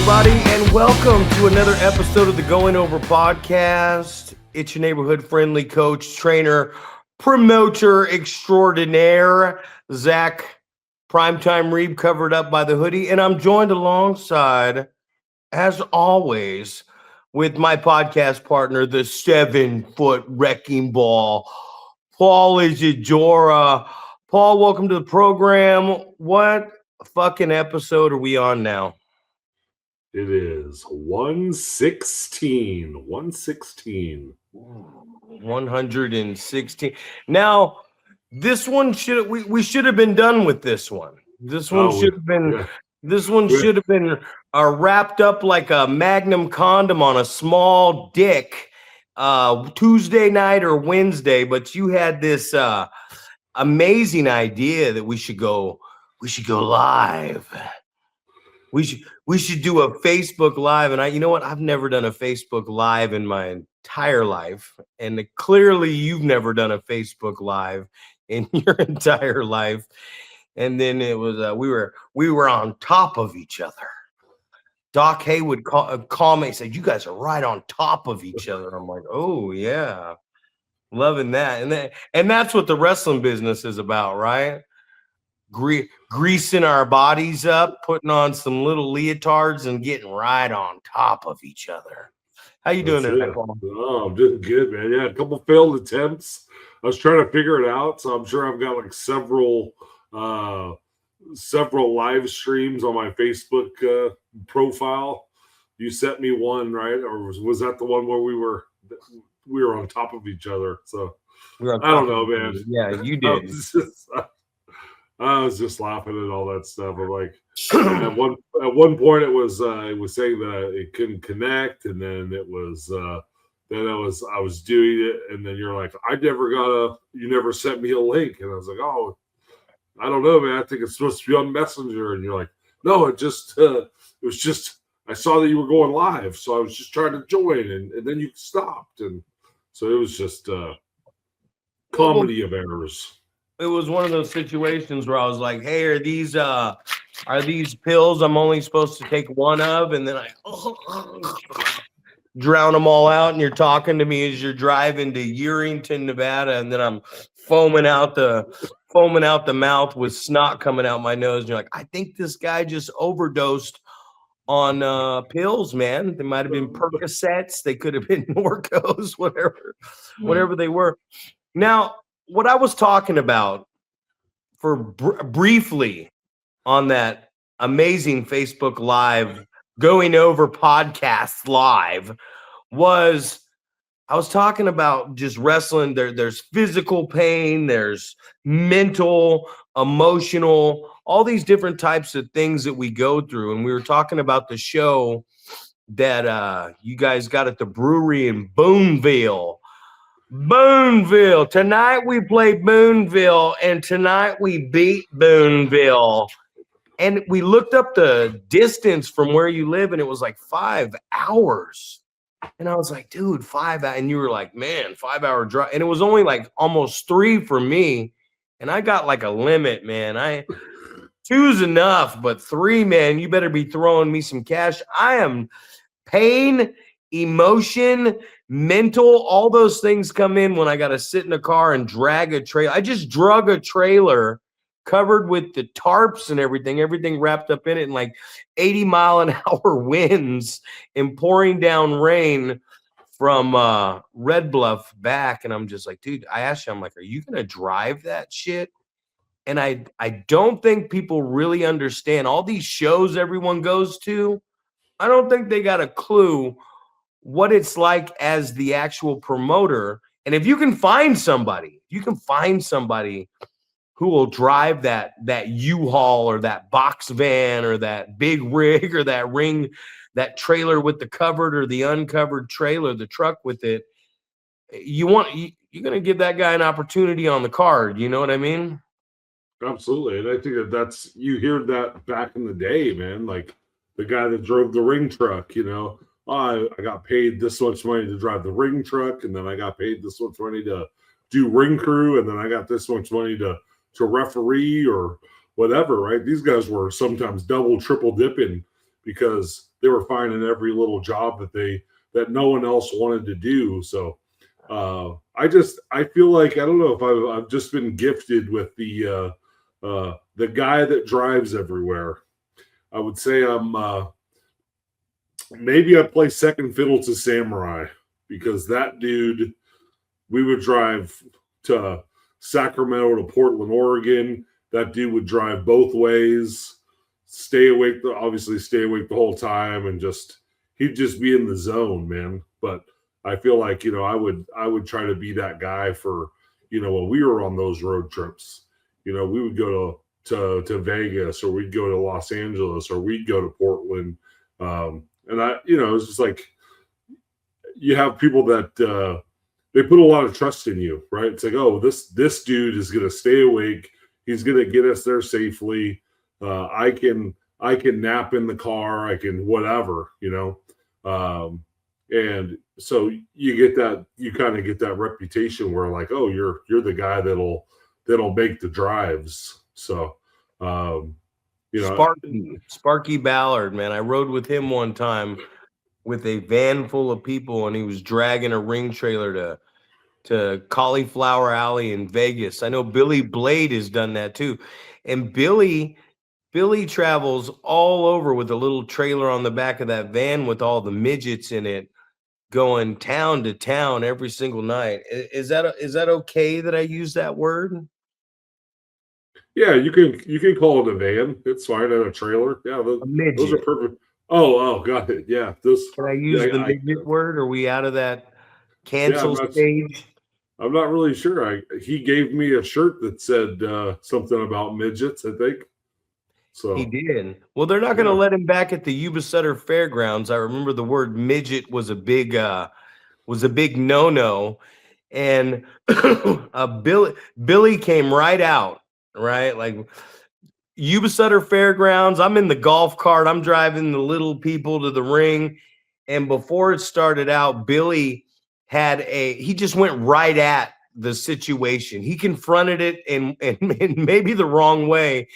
everybody, and welcome to another episode of the Going Over podcast. It's your neighborhood-friendly coach, trainer, promoter extraordinaire, Zack, primetime Reeb, covered up by the hoodie, and I'm joined alongside, as always, with my podcast partner, the 7-foot wrecking ball, Paul Isadora. Paul, welcome to the program. What fucking episode are we on now? It is 116. 116. 116. Now, this one we should have been done with this one. This one should have been wrapped up like a Magnum condom on a small dick Tuesday night or Wednesday, but you had this amazing idea that we should go live. We should do a Facebook Live. And you know what? I've never done a Facebook Live in my entire life. And clearly you've never done a Facebook Live in your entire life. And then it was, we were on top of each other. Doc Haywood call me and said, "You guys are right on top of each other." I'm like, "Oh yeah, loving that." And that's what the wrestling business is about, right? Greasing our bodies up, putting on some little leotards and getting right on top of each other. How you doing tonight, Paul? Oh, I'm doing good, man. Yeah, a couple failed attempts. I was trying to figure it out, so I'm sure I've got like several live streams on my Facebook profile. You sent me one, right? Or was that the one where we were on top of each other? So I don't know, man. Yeah, you did. I was just laughing at all that stuff. I'm like, at one point it was saying that it couldn't connect, and then I was doing it, and then you're like, you never sent me a link, and I was like, oh, I don't know, man. I think it's supposed to be on Messenger, and you're like, no, it was just I saw that you were going live, so I was just trying to join, and then you stopped, and so it was just comedy of errors. It was one of those situations where I was like, "Hey, are these pills I'm only supposed to take one of?" And then I drown them all out. And you're talking to me as you're driving to Yerington, Nevada, and then I'm foaming out the mouth with snot coming out my nose. And you're like, "I think this guy just overdosed on pills, man. They might have been Percocets. They could have been Norcos, whatever they were." Now, what I was talking about for briefly on that amazing Facebook Live Going Over podcast live was I was talking about just wrestling. There's physical pain, there's mental, emotional, all these different types of things that we go through. And we were talking about the show that you guys got at the brewery in Boonville. Tonight we play Boonville, and tonight we beat Boonville. And we looked up the distance from where you live, and it was like 5 hours. And I was like, dude, 5 hours. And you were like, man, 5 hour drive. And it was only like almost 3 for me. And I got like a limit, man. 2's enough, but 3, man, you better be throwing me some cash. I am pain, emotion, mental, all those things come in when I got to sit in a car and drag a trailer. I just drug a trailer covered with the tarps and everything wrapped up in it, and like 80-mile-an-hour winds and pouring down rain from Red Bluff back. And I'm just like, dude, I asked you, I'm like, are you going to drive that shit? And I don't think people really understand all these shows everyone goes to. I don't think they got a clue what it's like as the actual promoter. And if you can find somebody who will drive that U-Haul or that box van or that big rig or that trailer with the covered or the uncovered trailer, the truck with it, you're going to give that guy an opportunity on the card. You know what I mean? Absolutely. And I think that's, you hear that back in the day, man, like the guy that drove the ring truck, I got paid this much money to drive the ring truck, and then I got paid this much money to do ring crew, and then I got this much money to referee or whatever, right? These guys were sometimes double, triple dipping because were finding every little job that no one else wanted to do. So I feel like, I don't know if I've just been gifted with the guy that drives everywhere. I would say I'm maybe I play second fiddle to Samurai, because that dude, we would drive to Sacramento to Portland, Oregon. That dude would drive both ways, obviously stay awake the whole time, and he'd just be in the zone, man. But I feel like, I would try to be that guy for, when we were on those road trips. We would go to Vegas, or we'd go to Los Angeles, or we'd go to Portland. And it's just like, you have people that they put a lot of trust in you, right? It's like, oh, this dude is going to stay awake. He's going to get us there safely. I can nap in the car. I can whatever, and so you kind of get that reputation where, like, oh, you're the guy that'll make the drives. So, Sparky Ballard, man. I rode with him one time with a van full of people, and he was dragging a ring trailer to Cauliflower Alley in Vegas. I know Billy Blade has done that too. And Billy travels all over with a little trailer on the back of that van with all the midgets in it, going town to town every single night. Is that okay that I use that word? Yeah, you can call it a van. It's fine, and a trailer. Yeah, those are perfect. Oh, got it. Yeah, Can I use the midget word? Are we out of that cancel stage? I'm not really sure. He gave me a shirt that said something about midgets, I think. So he did. Well, they're not going to let him back at the Sutter Fairgrounds. I remember the word midget was a big no-no, and Billy came right out, right? Like, Sutter Fairgrounds. I'm in the golf cart. I'm driving the little people to the ring, and before it started out, Billy he just went right at the situation. He confronted it and maybe the wrong way,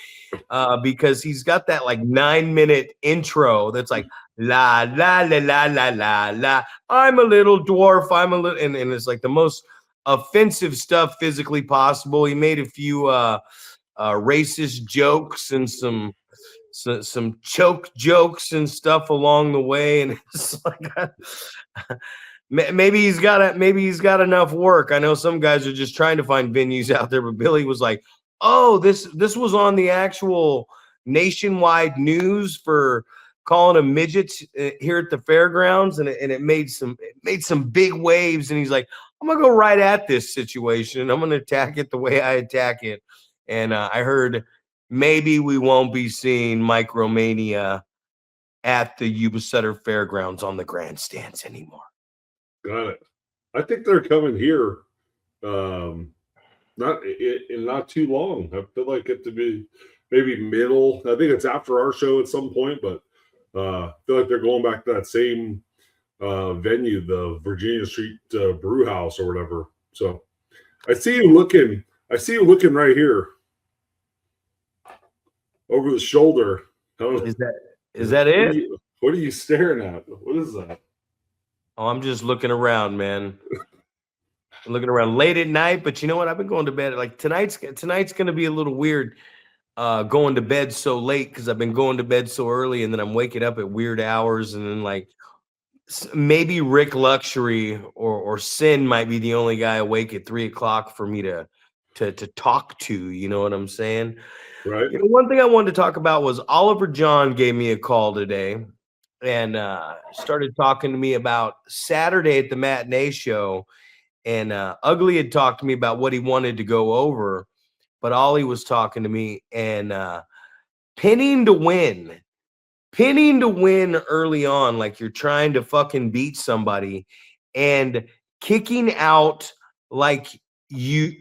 because he's got that like 9-minute intro that's like la la la la la la la. I'm a little dwarf. And it's like the most offensive stuff physically possible. He made a few racist jokes and some choke jokes and stuff along the way, and it's like maybe he's got enough work. I know some guys are just trying to find venues out there, but Billy was like, oh, this was on the actual nationwide news for calling them midgets here at the fairgrounds, and it made some big waves, and he's like, I'm gonna go right at this situation, and I'm gonna attack it the way I attack it. And I heard maybe we won't be seeing Micromania at the Sutter Fairgrounds on the grandstands anymore. Got it. I think they're coming here. Not too long. I feel like it to be maybe middle. I think it's after our show at some point, but I feel like they're going back to that same venue, the Virginia Street Brew House or whatever. So I see you looking right here over the shoulder. Is that it? What are you staring at? What is that? Oh, I'm just looking around, man. I'm looking around late at night, but you know what? I've been going to bed. Like tonight's going to be a little weird, going to bed so late, because I've been going to bed so early, and then I'm waking up at weird hours, and then like maybe Rick Luxury or Sin might be the only guy awake at 3:00 for me to talk to. You know what I'm saying? Right. One thing I wanted to talk about was Oliver John gave me a call today, and started talking to me about Saturday at the matinee show. And Ugly had talked to me about what he wanted to go over, but Ollie was talking to me, and pinning to win early on, like you're trying to fucking beat somebody, and kicking out like you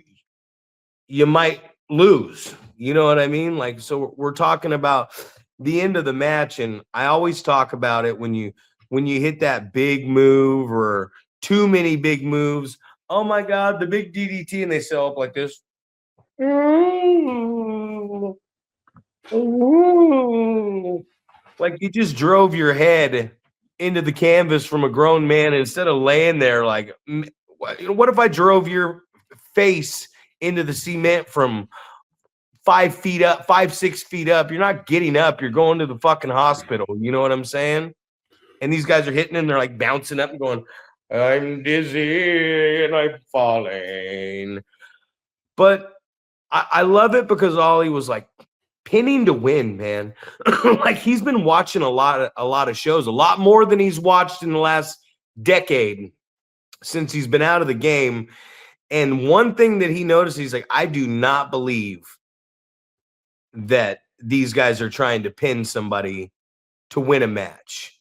might lose. You know what I mean? Like, so we're talking about the end of the match, and I always talk about it when you hit that big move or too many big moves. Oh my God, the big DDT, and they sell up like this. Like you just drove your head into the canvas from a grown man instead of laying there like, what if I drove your face into the cement from 5 feet up, 5, 6 feet up? You're not getting up. You're going to the fucking hospital. You know what I'm saying? And these guys are hitting and they're like bouncing up and going, I'm dizzy and I'm falling. But I love it because Ollie was like pinning to win, man. Like he's been watching a lot of shows, a lot more than he's watched in the last decade since he's been out of the game. And one thing that he noticed, he's like, I do not believe that these guys are trying to pin somebody to win a match.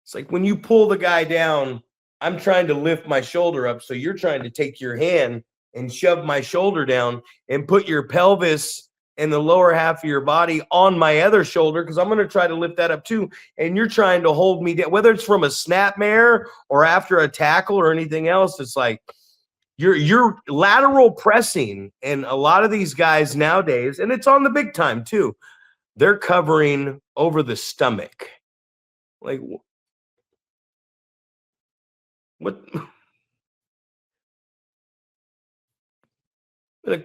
It's like when you pull the guy down, I'm trying to lift my shoulder up. So you're trying to take your hand and shove my shoulder down and put your pelvis and the lower half of your body on my other shoulder because I'm going to try to lift that up too. And you're trying to hold me down, whether it's from a snapmare or after a tackle or anything else. It's like you're lateral pressing. And a lot of these guys nowadays, and it's on the big time too, they're covering over the stomach. Like what?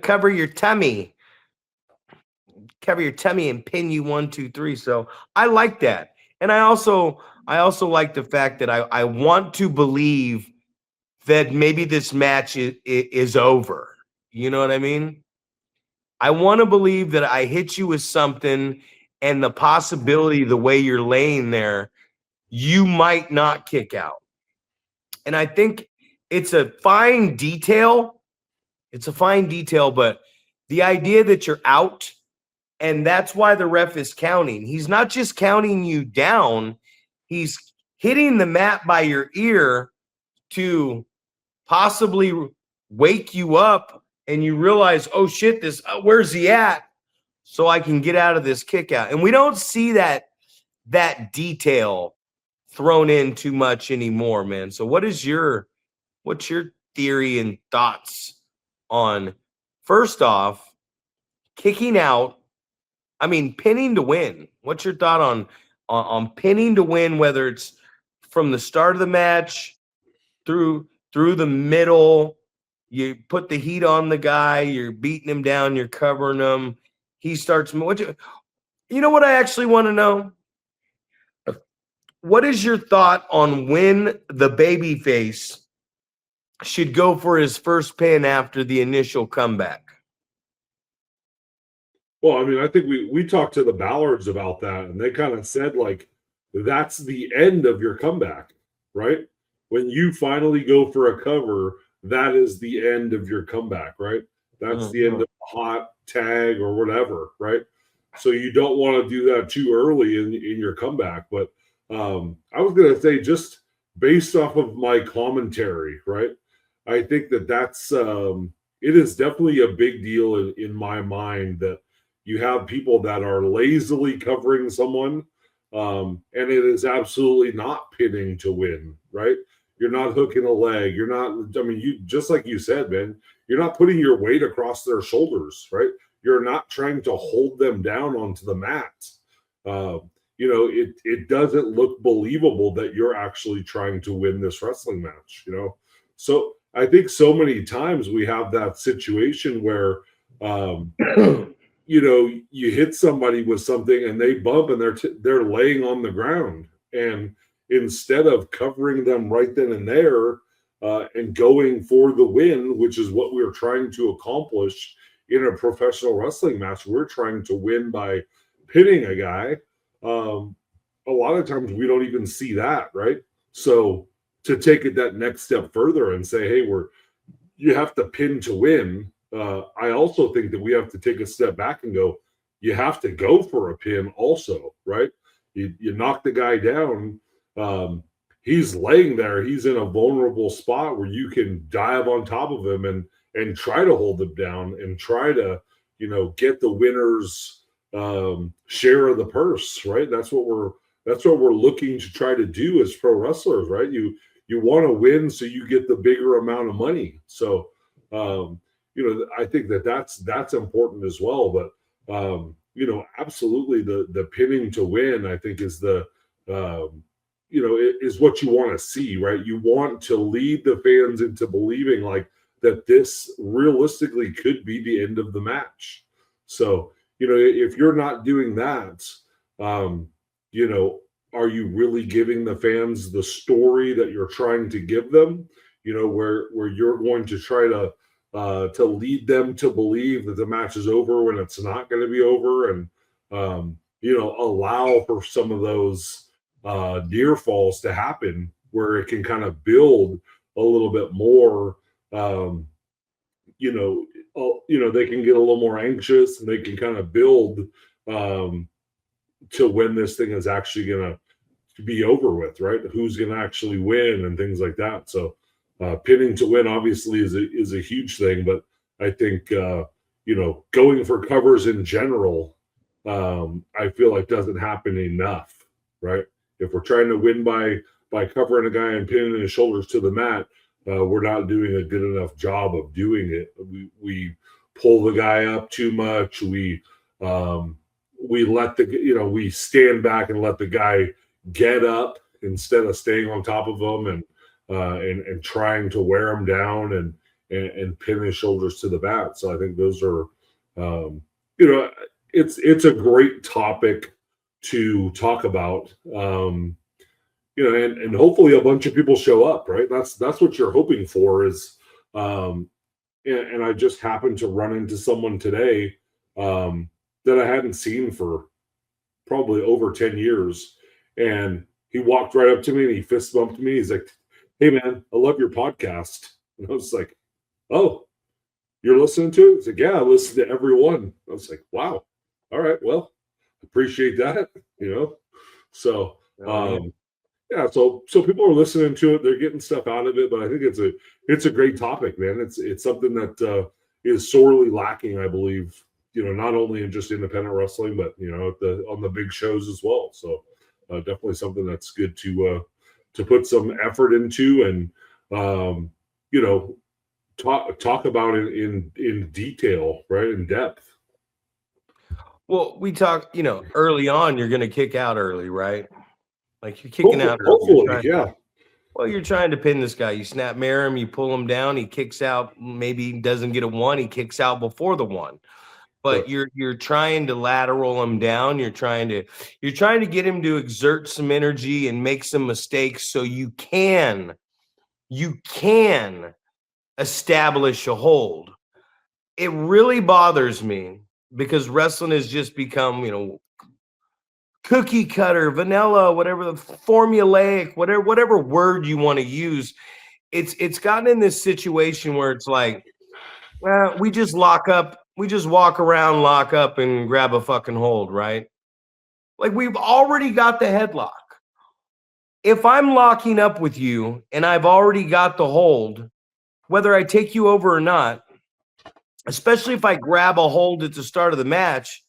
Cover your tummy. Cover your tummy and pin you 1, 2, 3. So I like that. And I also like the fact that I want to believe that maybe this match is over. You know what I mean? I want to believe that I hit you with something and the possibility the way you're laying there, you might not kick out. And I think it's a fine detail. It's a fine detail, but the idea that you're out, and that's why the ref is counting. He's not just counting you down. He's hitting the mat by your ear to possibly wake you up and you realize, oh shit, where's he at? So I can get out of this kick out. And we don't see that detail thrown in too much anymore, man. So what's your theory and thoughts on, first off, kicking out? I mean, pinning to win. What's your thought on pinning to win, whether it's from the start of the match through the middle? You put the heat on the guy, you're beating him down, you're covering him. He starts. You know what I actually want to know? What is your thought on when the babyface should go for his first pin after the initial comeback? Well, I mean, I think we talked to the Ballards about that, and they kind of said, like, that's the end of your comeback, right? When you finally go for a cover, that is the end of your comeback, right? That's the end of the hot tag or whatever, right? So you don't want to do that too early in your comeback. But I was going to say, just based off of my commentary, right? I think that's it is definitely a big deal in my mind that you have people that are lazily covering someone, and it is absolutely not pinning to win, right? You're not hooking a leg. You're not, I mean, you just like you said, man, you're not putting your weight across their shoulders, right? You're not trying to hold them down onto the mat. It doesn't look believable that you're actually trying to win this wrestling match, So I think so many times we have that situation where, you hit somebody with something and they bump and they're laying on the ground, and instead of covering them right then and there and going for the win, which is what we're trying to accomplish in a professional wrestling match, we're trying to win by pinning a guy. A lot of times we don't even see that, right? So to take it that next step further and say, hey, you have to pin to win. I also think that we have to take a step back and go, you have to go for a pin also, right? You knock the guy down. He's laying there. He's in a vulnerable spot where you can dive on top of him and try to hold him down and try to, get the winner's share of the purse, right? That's what we're looking to try to do as pro wrestlers, right? You want to win so you get the bigger amount of money. So, I think that's important as well. But, absolutely the pinning to win, I think, is is what you want to see, right? You want to lead the fans into believing like that this realistically could be the end of the match. So, if you're not doing that, um, are you really giving the fans the story that you're trying to give them? Where you're going to try to lead them to believe that the match is over when it's not going to be over, and allow for some of those near falls to happen where it can kind of build a little bit more. They can get a little more anxious, and they can kind of build to when this thing is actually going to be over with, right? Who's going to actually win and things like that. So pinning to win obviously is a huge thing, but I think going for covers in general, I feel like doesn't happen enough, right? If we're trying to win by covering a guy and pinning his shoulders to the mat, we're not doing a good enough job of doing it. We pull the guy up too much. We let we stand back and let the guy get up instead of staying on top of him and trying to wear him down and pin his shoulders to the mat. So I think those are it's a great topic to talk about. And hopefully a bunch of people show up, right? That's what you're hoping for is, and I just happened to run into someone today that I hadn't seen for probably over 10 years. And he walked right up to me and he fist bumped me. He's like, "Hey man, I love your podcast." And I was like, "Oh, you're listening to it?" He's like, "Yeah, I listen to every one." I was like, "Wow. All right. Well, appreciate that." So, yeah, so people are listening to it. They're getting stuff out of it, but I think it's a great topic, man. It's something that is sorely lacking, I believe. Not only in just independent wrestling, but on the big shows as well. So definitely something that's good to put some effort into and talk about it in detail, right, in depth. Well, we talk, early on, you're going to kick out early, right? Like you're kicking out early. Hopefully, yeah. Well, you're trying to pin this guy. You snap mirror him, you pull him down, he kicks out. Maybe he doesn't get a one, he kicks out before the one. But you're trying to lateral him down. You're trying to get him to exert some energy and make some mistakes so you can establish a hold. It really bothers me because wrestling has just become, cookie cutter, vanilla, whatever, the formulaic, whatever word you want to use. It's gotten in this situation where it's like, well, we just lock up. We just walk around, lock up, and grab a fucking hold, right? Like we've already got the headlock. If I'm locking up with you and I've already got the hold, whether I take you over or not, especially if I grab a hold at the start of the match,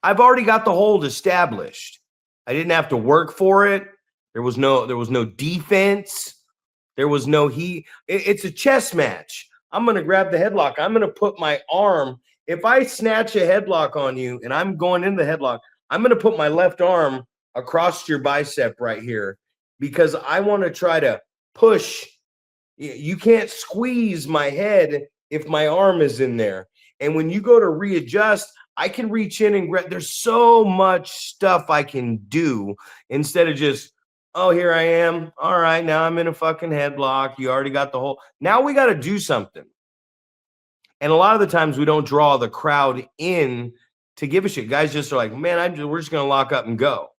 I've already got the hold established. I didn't have to work for it. There was no defense. There was no heat. It's a chess match. I'm going to grab the headlock. I'm going to put my arm. If I snatch a headlock on you and I'm going into the headlock, I'm going to put my left arm across your bicep right here because I want to try to push. You can't squeeze my head if my arm is in there. And when you go to readjust, I can reach in and grab. There's so much stuff I can do instead of just, oh, here I am. All right, now I'm in a fucking headlock. You already got the whole. Now we got to do something. And a lot of the times we don't draw the crowd in to give a shit. Guys just are like, man, we're just going to lock up and go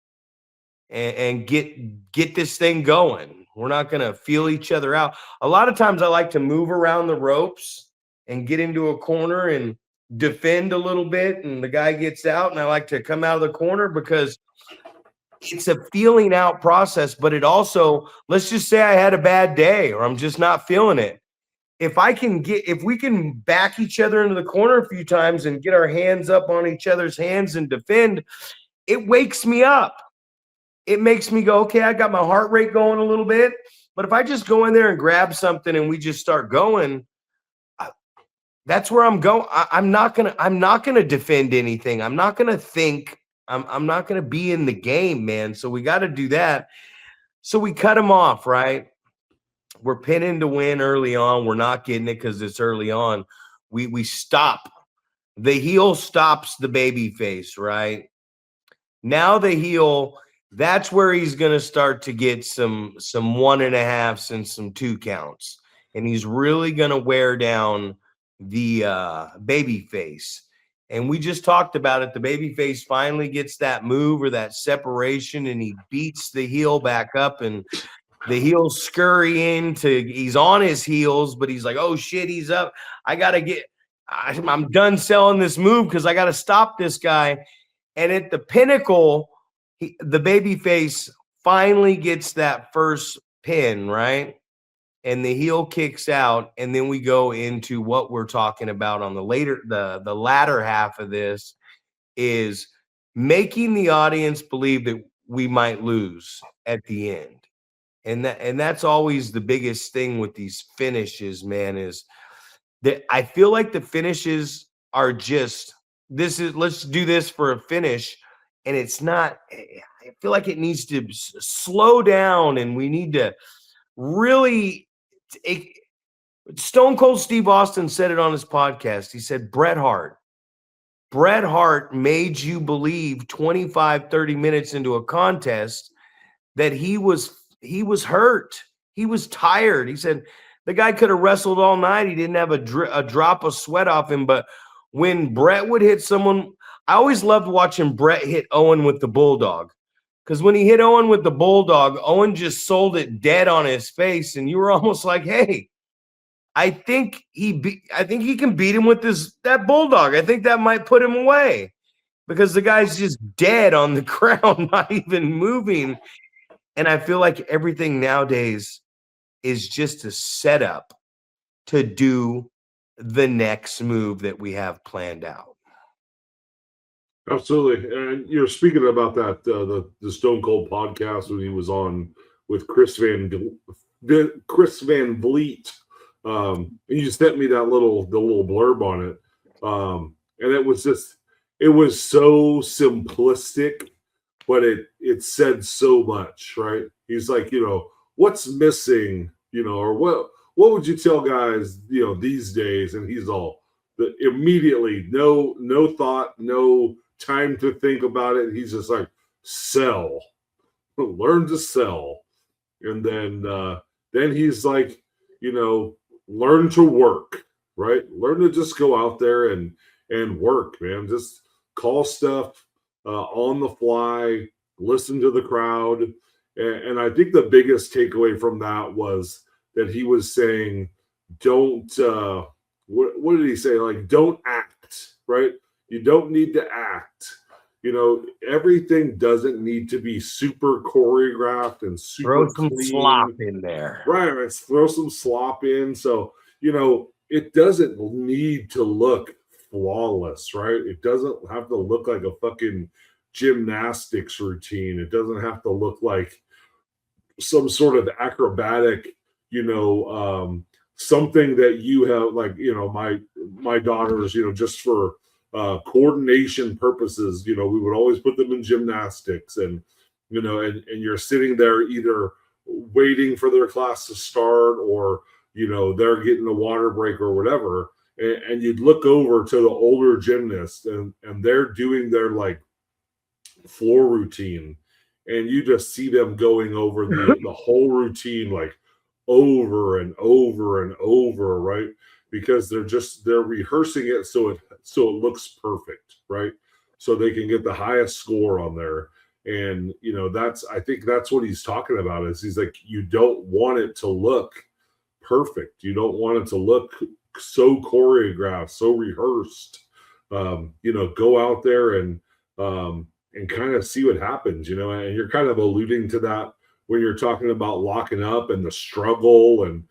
and get this thing going. We're not going to feel each other out. A lot of times I like to move around the ropes and get into a corner and defend a little bit. And the guy gets out and I like to come out of the corner because it's a feeling out process. But it also, let's just say I had a bad day or I'm just not feeling it. If we can back each other into the corner a few times and get our hands up on each other's hands and defend, it wakes me up. It makes me go, okay, I got my heart rate going a little bit. But if I just go in there and grab something and we just start going, that's where I'm going. I'm not gonna defend anything. I'm not gonna think. I'm not gonna be in the game, man. So we got to do that. So we cut him off, right? We're pinning to win early on. We're not getting it because it's early on. We stop. The heel stops the baby face, right? Now the heel, that's where he's gonna start to get some 1.5s and some 2 counts. And he's really gonna wear down the baby face. And we just talked about it. The baby face finally gets that move or that separation, and he beats the heel back up, and the heels scurry into, he's on his heels, but he's like, oh shit, he's up. I'm done selling this move because I got to stop this guy. And at the pinnacle, the babyface finally gets that first pin, right? And the heel kicks out. And then we go into what we're talking about on the latter half of this is making the audience believe that we might lose at the end. And that's always the biggest thing with these finishes, man, is that I feel like the finishes are just, let's do this for a finish. And it's not, I feel like it needs to slow down, and we need to really, Stone Cold Steve Austin said it on his podcast. He said, Bret Hart made you believe 25, 30 minutes into a contest that he was hurt. He was tired. He said the guy could have wrestled all night. He didn't have a drop of sweat off him. But when Bret would hit someone, I always loved watching Bret hit Owen with the Bulldog. Because when he hit Owen with the Bulldog, Owen just sold it dead on his face. And you were almost like, hey, I think he can beat him with that Bulldog. I think that might put him away. Because the guy's just dead on the ground, not even moving. And I feel like everything nowadays is just a setup to do the next move that we have planned out. Absolutely. And you're speaking about that, the Stone Cold podcast when he was on with Chris Van Vliet. And you sent me the little blurb on it. And it was so simplistic, but it said so much, right? He's like, what's missing, or what would you tell guys, these days? And he's all immediately, no thought, no time to think about it. He's just like, sell, learn to sell. And then he's like, learn to work, right? Learn to just go out there and work, man. Just call stuff on the fly, listen to the crowd. And I think the biggest takeaway from that was that he was saying, don't, what did he say? Like, don't act, right? You don't need to act. Everything doesn't need to be super choreographed and super Throw some clean. slop in there. Right. Let's throw some slop in. So, it doesn't need to look flawless, right? It doesn't have to look like a fucking gymnastics routine. It doesn't have to look like some sort of acrobatic, something that you have, like, my daughters, just for coordination purposes, we would always put them in gymnastics, and and you're sitting there either waiting for their class to start, or they're getting a water break or whatever, and you'd look over to the older gymnasts, and they're doing their like floor routine, and you just see them going over the whole routine like over and over and over, right? Because they're rehearsing it so it looks perfect, right? So they can get the highest score on there. And I think that's what he's talking about, is he's like, you don't want it to look perfect. You don't want it to look so choreographed, so rehearsed. Go out there and kind of see what happens, and you're kind of alluding to that when you're talking about locking up and the struggle and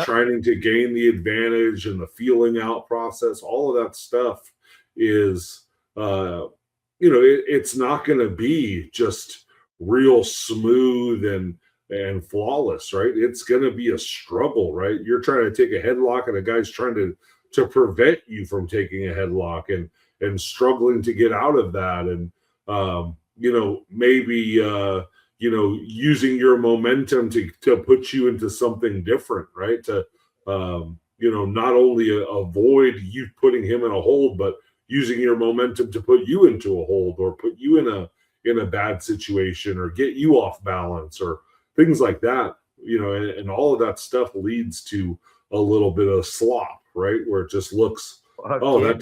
trying to gain the advantage and the feeling out process. All of that stuff is, it's not going to be just real smooth and flawless, right? It's going to be a struggle, right? You're trying to take a headlock and a guy's trying to prevent you from taking a headlock and struggling to get out of that. And maybe using your momentum to put you into something different, right? To not only avoid you putting him in a hold, but using your momentum to put you into a hold or put you in a bad situation or get you off balance or things like that. And all of that stuff leads to a little bit of slop, right? Where it just looks, that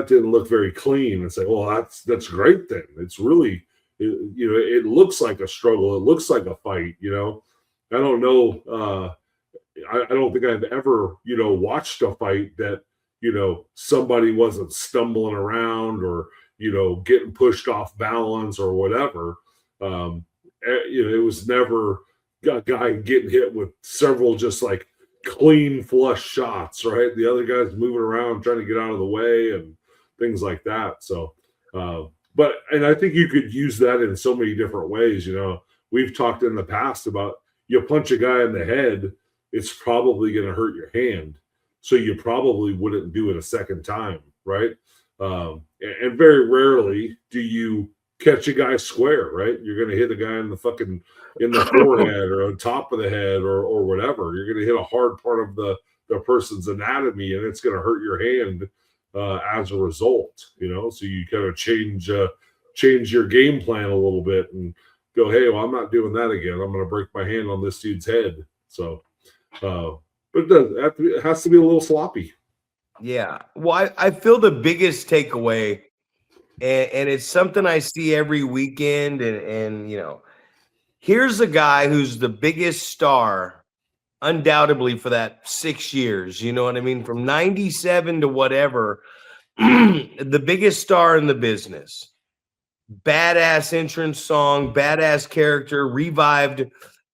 didn't look very clean. It's like, well, that's great then. It's really, it looks like a struggle. It looks like a fight. I don't know. I don't think I've ever, watched a fight that, somebody wasn't stumbling around or, getting pushed off balance or whatever. It was never a guy getting hit with several just like clean flush shots, right? The other guy's moving around trying to get out of the way and things like that. So, and I think you could use that in so many different ways. We've talked in the past about you punch a guy in the head, it's probably going to hurt your hand. So you probably wouldn't do it a second time, right? And very rarely do you catch a guy square, right? You're going to hit a guy in the forehead or on top of the head or whatever. You're going to hit a hard part of the person's anatomy, and it's going to hurt your hand as a result. So you kind of change your game plan a little bit and go, hey, well, I'm not doing that again. I'm going to break my hand on this dude's head. So, but it has to be a little sloppy. Yeah. Well, I feel the biggest takeaway, and it's something I see every weekend, and here's a guy who's the biggest star, undoubtedly, for that 6 years. You know what I mean? From 97 to whatever, the biggest star in the business. Badass entrance song, badass character, revived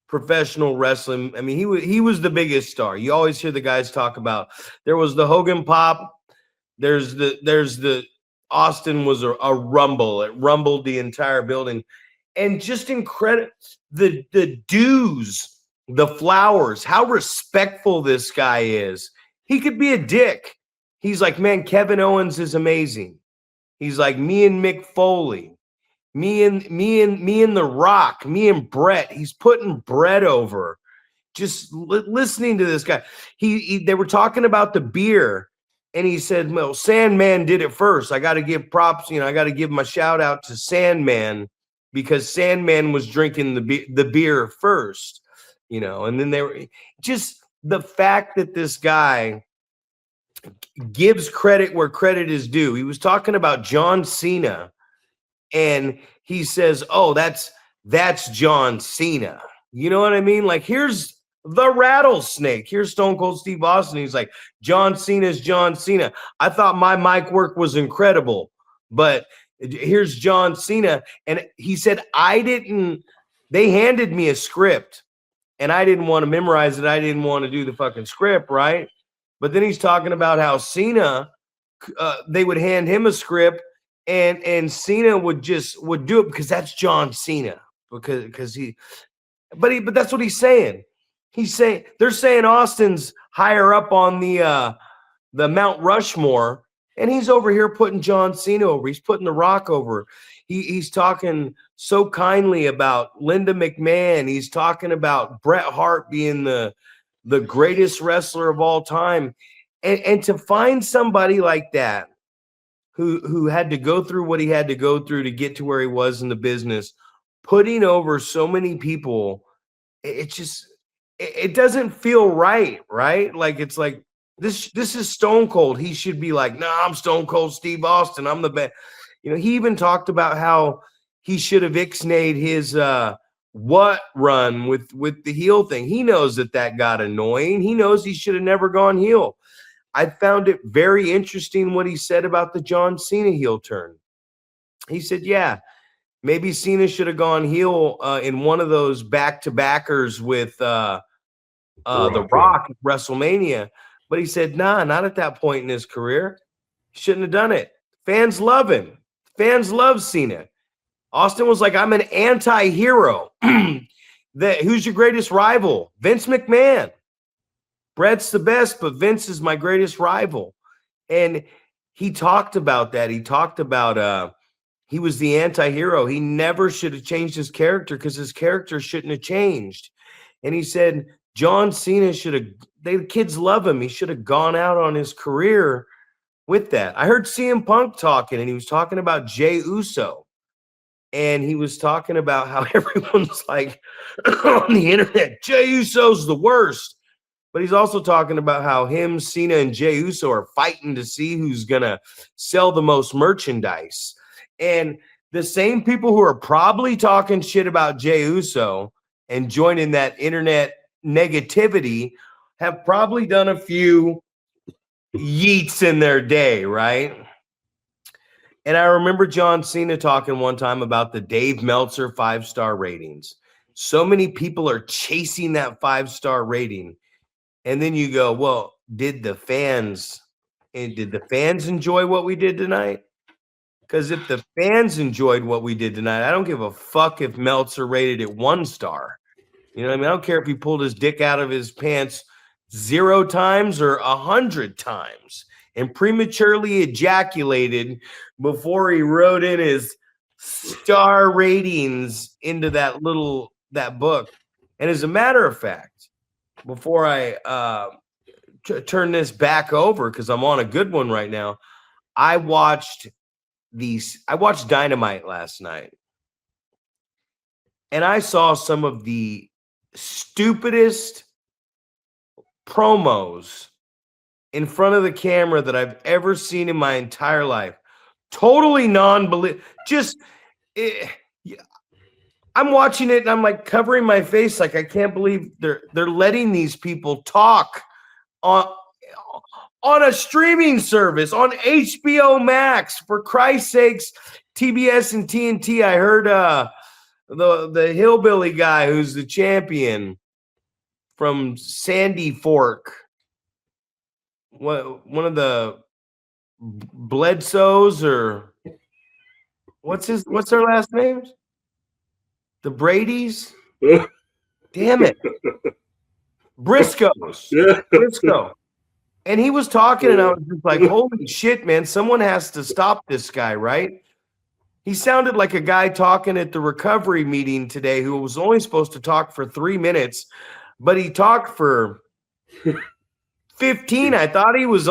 professional wrestling. I mean, he was the biggest star. You always hear the guys talk about there was the Hogan pop. There's the Austin was a rumble. It rumbled the entire building. And just incredible, the dues, the flowers, how respectful this guy is. He could be a dick. He's like, man, Kevin Owens is amazing. He's like, me and Mick Foley, me and The Rock, me and Brett. He's putting Brett over. Just listening to this guy. They were talking about the beer. And he said, well, Sandman did it first. I got to give props. I got to give my shout out to Sandman because Sandman was drinking the beer first, and then they were just the fact that this guy gives credit where credit is due. He was talking about John Cena and he says, oh, that's John Cena. You know what I mean? Like, here's the Rattlesnake. Here's Stone Cold Steve Austin. He's like, John Cena's John Cena. I thought my mic work was incredible, but here's John Cena. And he said, they handed me a script and I didn't want to memorize it. I didn't want to do the fucking script, right? But then he's talking about how Cena, they would hand him a script and Cena would do it because that's John Cena. Because but that's what he's saying. They're saying Austin's higher up on the Mount Rushmore, and he's over here putting John Cena over. He's putting The Rock over. He's talking so kindly about Linda McMahon. He's talking about Bret Hart being the greatest wrestler of all time. And to find somebody like that who had to go through what he had to go through to get to where he was in the business, putting over so many people, it doesn't feel right? Like, it's like, this is Stone Cold. He should be like, nah, I'm Stone Cold Steve Austin. I'm the best. He even talked about how he should have ixnayed his what run with the heel thing. He knows that got annoying. He knows he should have never gone heel. I found it very interesting what he said about the John Cena heel turn. He said, yeah, maybe Cena should have gone heel in one of those back-to-backers with The Rock at WrestleMania. But he said, nah, not at that point in his career. He shouldn't have done it. Fans love him. Fans love Cena. Austin was like, I'm an anti-hero. Who's your greatest rival? Vince McMahon. Bret's the best, but Vince is my greatest rival. And he talked about that. He talked about he was the anti-hero. He never should have changed his character because his character shouldn't have changed. And he said John Cena should have, the kids love him. He should have gone out on his career with that. I heard CM Punk talking, and he was talking about Jey Uso. And he was talking about how everyone's like on the internet, Jey Uso's the worst. But he's also talking about how him, Cena, and Jey Uso are fighting to see who's going to sell the most merchandise. And the same people who are probably talking shit about Jey Uso and joining that internet negativity have probably done a few yeets in their day, right? And I remember John Cena talking one time about the Dave Meltzer 5-star ratings. So many people are chasing that 5-star rating. And then you go, well, did the fans enjoy what we did tonight? Because if the fans enjoyed what we did tonight, I don't give a fuck if Meltzer rated it 1 star. You know what I mean? I don't care if he pulled his dick out of his pants 0 times or 100 times and prematurely ejaculated before he wrote in his star ratings into that book. And as a matter of fact, before I turn this back over, because I'm on a good one right now, I watched Dynamite last night, and I saw some of the stupidest promos in front of the camera that I've ever seen in my entire life. Totally non-believable. I'm watching it and I'm like covering my face, like I can't believe they're letting these people talk on a streaming service on HBO Max. For Christ's sakes, TBS and TNT. I heard the hillbilly guy who's the champion from Sandy Fork, one of the Bledsoes, or what's their last names? The Bradys? Damn it. Briscoes. Yeah. Briscoe. And he was talking, and I was just like, holy shit, man, someone has to stop this guy, right? He sounded like a guy talking at the recovery meeting today who was only supposed to talk for 3 minutes, but he talked for 15. I thought he was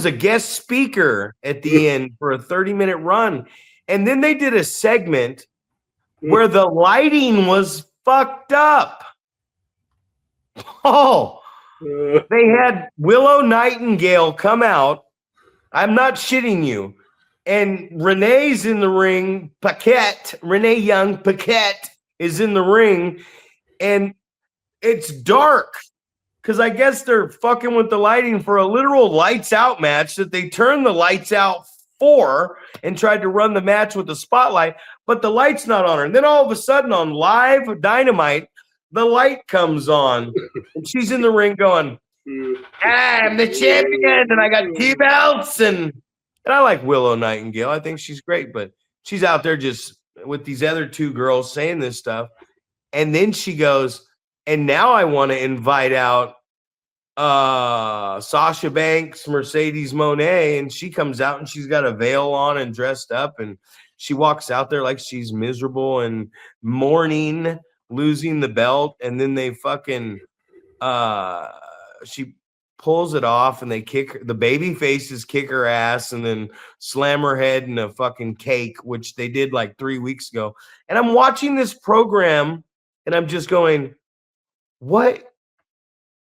a guest speaker at the end for a 30-minute run. And then they did a segment where the lighting was fucked up. Oh, they had Willow Nightingale come out. I'm not shitting you. And Renee's in the ring. Renee Young Paquette is in the ring. And it's dark because I guess they're fucking with the lighting for a literal lights out match that they turned the lights out for and tried to run the match with the spotlight, but the light's not on her. And then all of a sudden on live Dynamite, the light comes on and she's in the ring going, I'm the champion and I got 2 belts. And I like Willow Nightingale. I think she's great, but she's out there just with these other 2 girls saying this stuff. And then she goes, and now I want to invite out Sasha Banks, Mercedes Moné, and she comes out and she's got a veil on and dressed up, and she walks out there like she's miserable and mourning losing the belt, and then they fucking she pulls it off and they kick the baby faces, kick her ass, and then slam her head in a fucking cake, which they did like 3 weeks ago. And I'm watching this program and I'm just going, what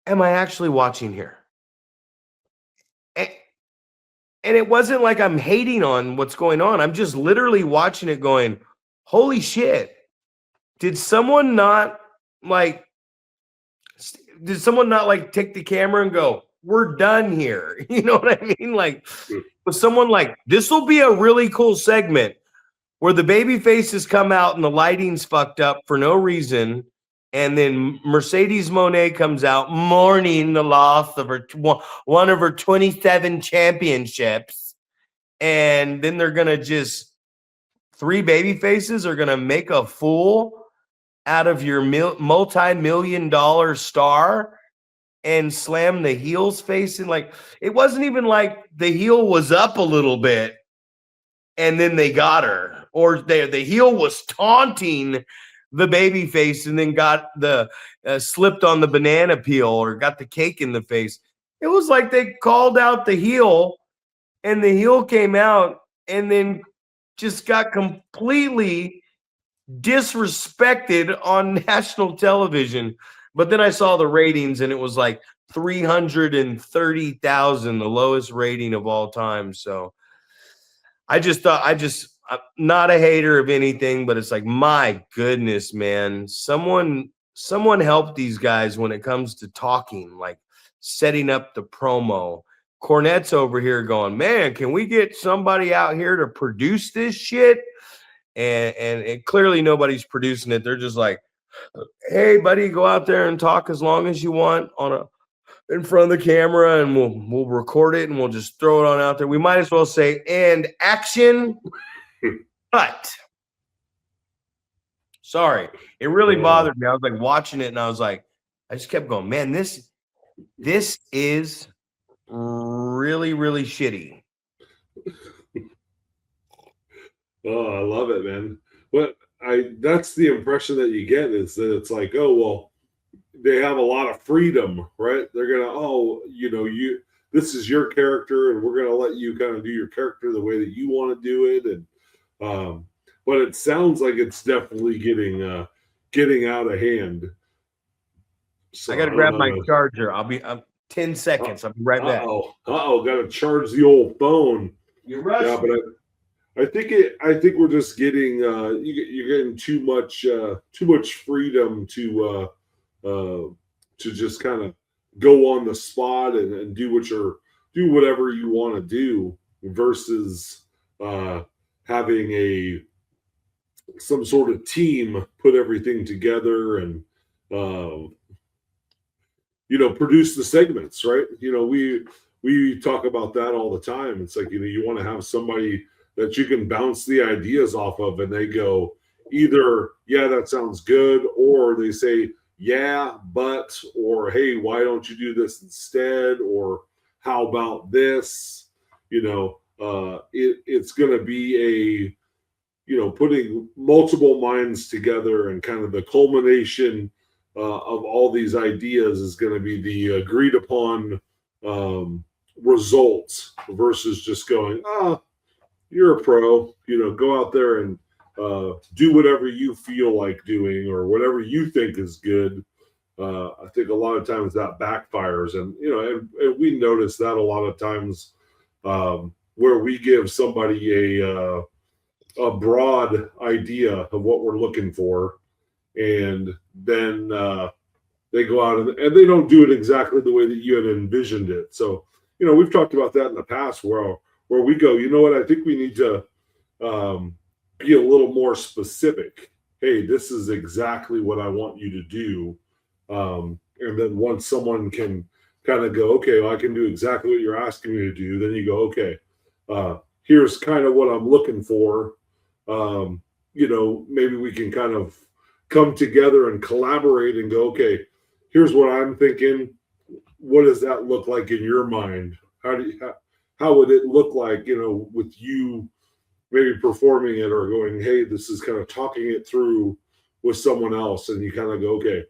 am I actually watching here? And it wasn't like I'm hating on what's going on. I'm just literally watching it going, holy shit. Did someone not like take the camera and go, we're done here? You know what I mean? Like, was someone like, this will be a really cool segment where the baby faces come out and the lighting's fucked up for no reason. And then Mercedes Moné comes out mourning the loss of one of her 27 championships. And then they're going to just, 3 baby faces are going to make a fool out of your multi-million-dollar star. and slammed the heel's face in. Like, it wasn't even like the heel was up a little bit and then they got her, or the heel was taunting the baby face and then got the slipped on the banana peel or got the cake in the face. It was like they called out the heel and the heel came out and then just got completely disrespected on national television. But then I saw the ratings and it was like 330,000, the lowest rating of all time. So I just thought, I'm not a hater of anything, but it's like, my goodness, man, someone help these guys when it comes to talking, like setting up the promo. Cornette's over here going, man, can we get somebody out here to produce this shit? And clearly nobody's producing it. They're just like, hey, buddy, go out there and talk as long as you want in front of the camera, and we'll record it and we'll just throw it on out there. We might as well say, and action. But sorry, it really bothered me. I was like watching it and I was like, I just kept going, man, this is really, really shitty. Oh, I love it, man. But that's the impression that you get, is that it's like, oh, well, they have a lot of freedom, right? They're gonna, this is your character, and we're gonna let you kind of do your character the way that you want to do it. And but it sounds like it's definitely getting out of hand. So I gotta grab my charger. I'm 10 seconds. I'll be right back. Gotta charge the old phone. You're rushing. Yeah, but I think we're just getting you're getting too much freedom to just kind of go on the spot and do whatever you want to do, versus having some sort of team put everything together and produce the segments, right? We talk about that all the time. It's like, you want to have somebody that you can bounce the ideas off of, and they go either, yeah, that sounds good, or they say, yeah, but, or hey, why don't you do this instead, or how about this? It's going to be putting multiple minds together, and kind of the culmination of all these ideas is going to be the agreed upon results, versus just going, you're a pro, go out there and do whatever you feel like doing, or whatever you think is good. I think a lot of times that backfires, and we notice that a lot of times where we give somebody a broad idea of what we're looking for, and then they go out and they don't do it exactly the way that you had envisioned it. So we've talked about that in the past, where we go, you know what, I think we need to be a little more specific. Hey, this is exactly what I want you to do. And then once someone can kind of go, okay, well, I can do exactly what you're asking me to do, then you go, okay, here's kind of what I'm looking for. Maybe we can kind of come together and collaborate and go, okay, here's what I'm thinking. What does that look like in your mind? How would it look like, with you maybe performing it, or going, hey, this is kind of talking it through with someone else, and you kind of go, okay,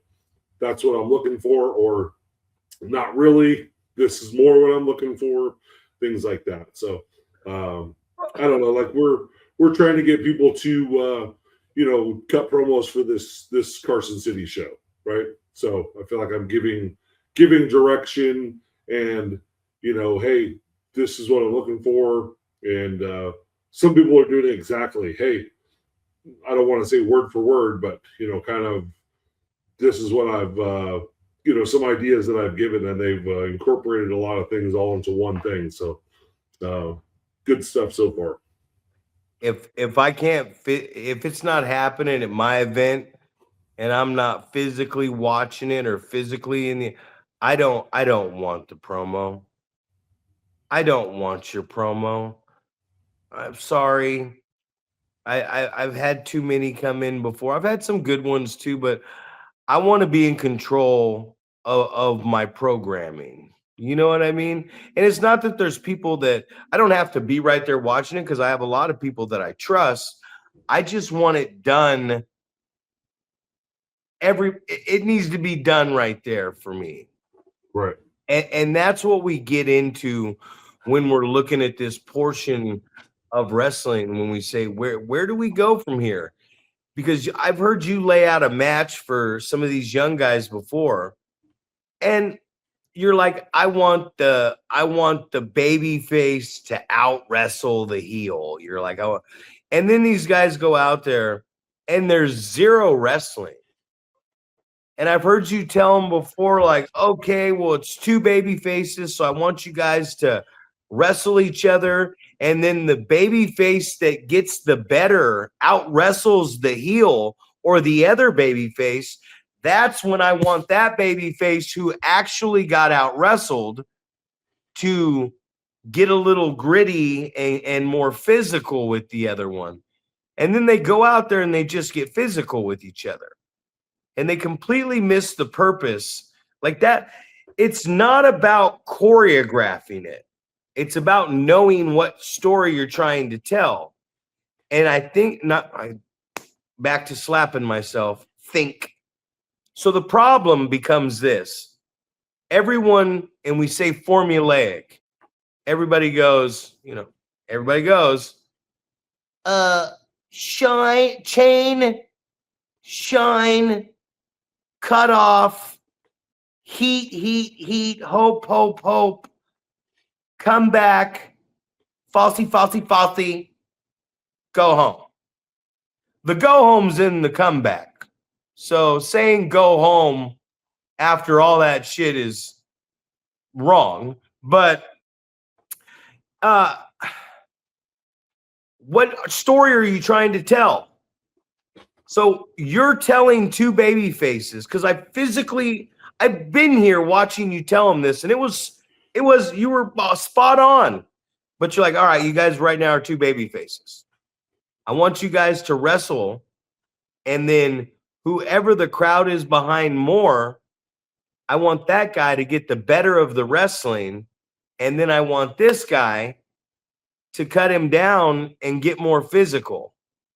that's what I'm looking for, or not really, this is more what I'm looking for, things like that. So I don't know, like we're trying to get people to cut promos for this Carson City show, right? So I feel like I'm giving direction, and hey, this is what I'm looking for. And some people are doing it exactly. Hey, I don't want to say word for word, but kind of, this is what I've some ideas that I've given, and they've incorporated a lot of things all into one thing. So good stuff so far. If I can't if it's not happening at my event, and I'm not physically watching it, or physically I don't want the promo. I don't want your promo. I'm sorry. I've had too many come in before. I've had some good ones too, but I want to be in control of my programming. You know what I mean? And it's not that there's people that I don't have to be right there watching it because I have a lot of people that I trust. I just want it done. It needs to be done right there for me. Right. And that's what we get into when we're looking at this portion of wrestling, when we say, where do we go from here? Because I've heard you lay out a match for some of these young guys before, and you're like, I want the baby face to out wrestle the heel. You're like, oh, and then these guys go out there and there's zero wrestling. And I've heard you tell them before, like, okay, well, it's two baby faces, so I want you guys to wrestle each other. And then the baby face that gets the better out wrestles the heel or the other baby face. That's when I want that baby face who actually got out wrestled to get a little gritty and more physical with the other one. And then they go out there and they just get physical with each other. And they completely miss the purpose. Like that, it's not about choreographing it. It's about knowing what story you're trying to tell. And I think back to slapping myself, think. So the problem becomes this. Everyone, and we say formulaic. Everybody goes, shine, cut off, heat, hope, come back, falsy, go home. The go home's in the comeback. So saying go home after all that shit is wrong. But what story are you trying to tell? So you're telling two baby faces, because I've been here watching you tell them this, and it was you were spot on. But you're like, all right, you guys right now are two baby faces. I want you guys to wrestle, and then whoever the crowd is behind more, I want that guy to get the better of the wrestling, and then I want this guy to cut him down and get more physical.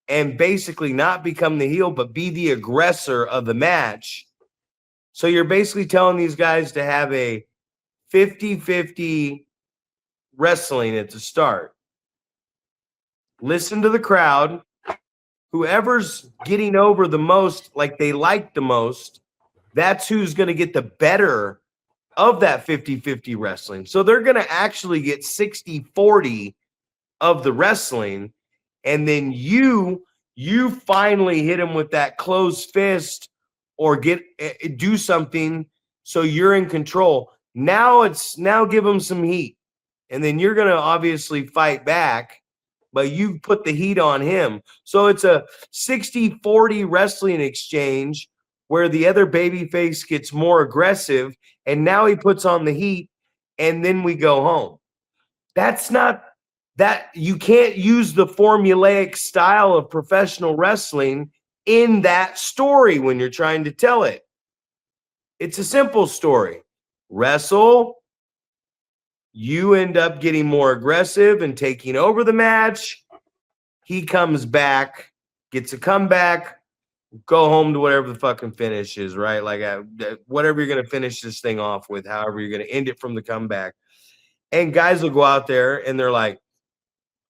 And basically not become the heel, but be the aggressor of the match. So you're basically telling these guys to have a 50-50 wrestling at the start. Listen to the crowd. Whoever's getting over the most, like they like the most, that's who's going to get the better of that 50-50 wrestling. So they're going to actually get 60-40 of the wrestling. And then you finally hit him with that closed fist or do something so you're in control. Now give him some heat. And then you're going to obviously fight back, but you put the heat on him. So it's a 60-40 wrestling exchange where the other babyface gets more aggressive, and now he puts on the heat, and then we go home. That's not that you can't use the formulaic style of professional wrestling in that story when you're trying to tell it. It's a simple story. Wrestle, you end up getting more aggressive and taking over the match. He comes back, gets a comeback, go home to whatever the fucking finish is, right? Like whatever you're going to finish this thing off with, however you're going to end it from the comeback. And guys will go out there and they're like,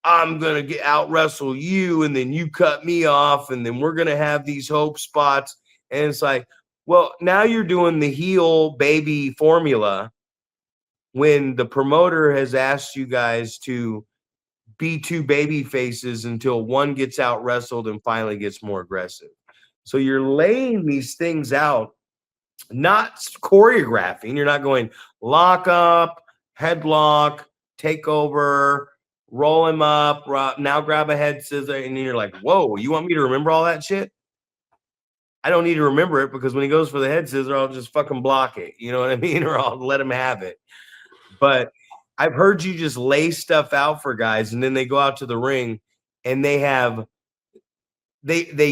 I'm going to get out wrestle you, and then you cut me off, and then we're going to have these hope spots. And it's like, well, now you're doing the heel baby formula when the promoter has asked you guys to be two baby faces until one gets out wrestled and finally gets more aggressive. So you're laying these things out, not choreographing. You're not going lock up, headlock, take over, roll him up, now grab a head scissor, and then you're like, whoa, you want me to remember all that shit? I don't need to remember it, because when he goes for the head scissor, I'll just fucking block it. You know what I mean? Or I'll let him have it. But I've heard you just lay stuff out for guys, and then they go out to the ring and they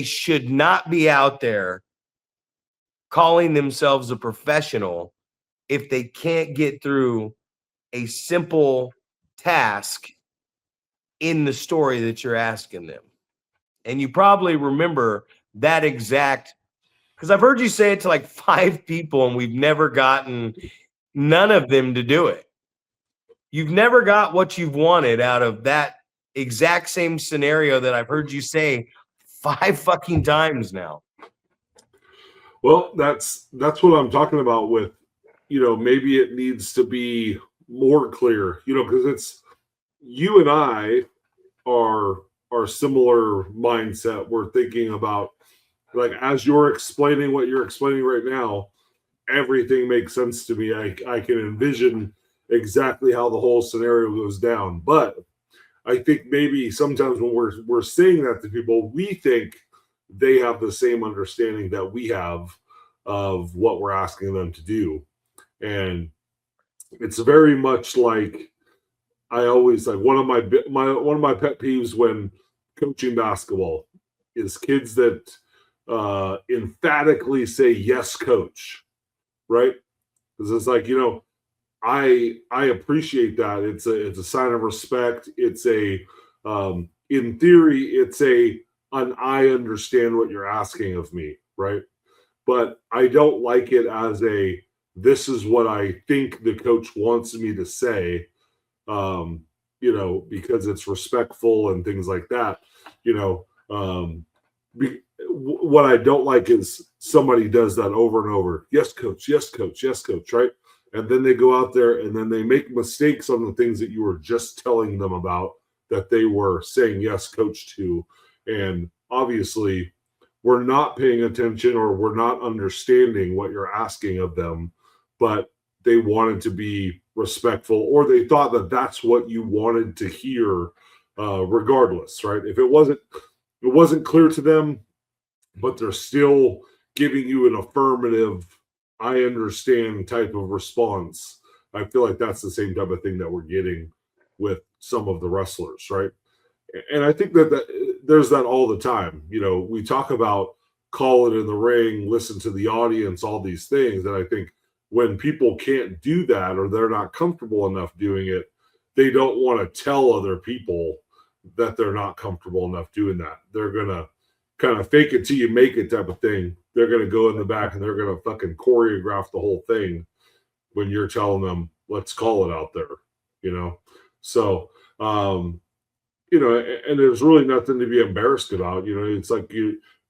should not be out there calling themselves a professional if they can't get through a simple task in the story that you're asking them. And you probably remember that exact, because I've heard you say it to like 5 people and we've never gotten none of them to do it. You've never got what you've wanted out of that exact same scenario that I've heard you say 5 fucking times now. Well, that's what I'm talking about with, maybe it needs to be more clear, because it's you and I are similar mindset. We're thinking about, like, as you're explaining what you're explaining right now, everything makes sense to me. I can envision exactly how the whole scenario goes down. But I think maybe sometimes when we're saying that to people, we think they have the same understanding that we have of what we're asking them to do. And it's very much like, I always like one of my pet peeves when coaching basketball is kids that emphatically say yes, coach, right? Because it's like, I appreciate that. It's a sign of respect. It's in theory, it's an I understand what you're asking of me, right? But I don't like it as this is what I think the coach wants me to say, because it's respectful and things like that. What I don't like is somebody does that over and over. Yes, coach. Yes, coach. Yes, coach. Right. And then they go out there and then they make mistakes on the things that you were just telling them about that they were saying yes, coach to. And obviously, we're not paying attention or we're not understanding what you're asking of them, but they wanted to be respectful, or they thought that that's what you wanted to hear, regardless, right? If it wasn't clear to them, but they're still giving you an affirmative, I understand type of response. I feel like that's the same type of thing that we're getting with some of the wrestlers, right? And I think that there's that all the time. We talk about call it in the ring, listen to the audience, all these things. And I think when people can't do that or they're not comfortable enough doing it, they don't want to tell other people that they're not comfortable enough doing that. They're going to kind of fake it till you make it type of thing. They're going to go in the back and they're going to fucking choreograph the whole thing when you're telling them, let's call it out there, So, and there's really nothing to be embarrassed about. It's like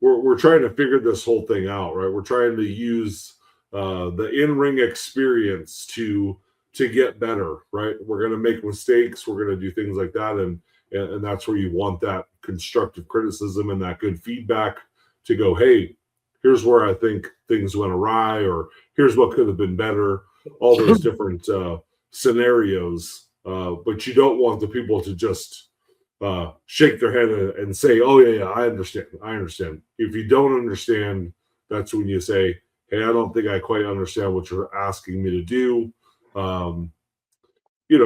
we're trying to figure this whole thing out, right? We're trying to use the in-ring experience to get better, right? We're going to make mistakes. We're going to do things like that. And that's where you want that constructive criticism and that good feedback to go, hey, here's where I think things went awry, or here's what could have been better, all those different scenarios. But you don't want the people to just shake their head and say, oh, yeah, I understand. If you don't understand, that's when you say, hey, I don't think I quite understand what you're asking me to do.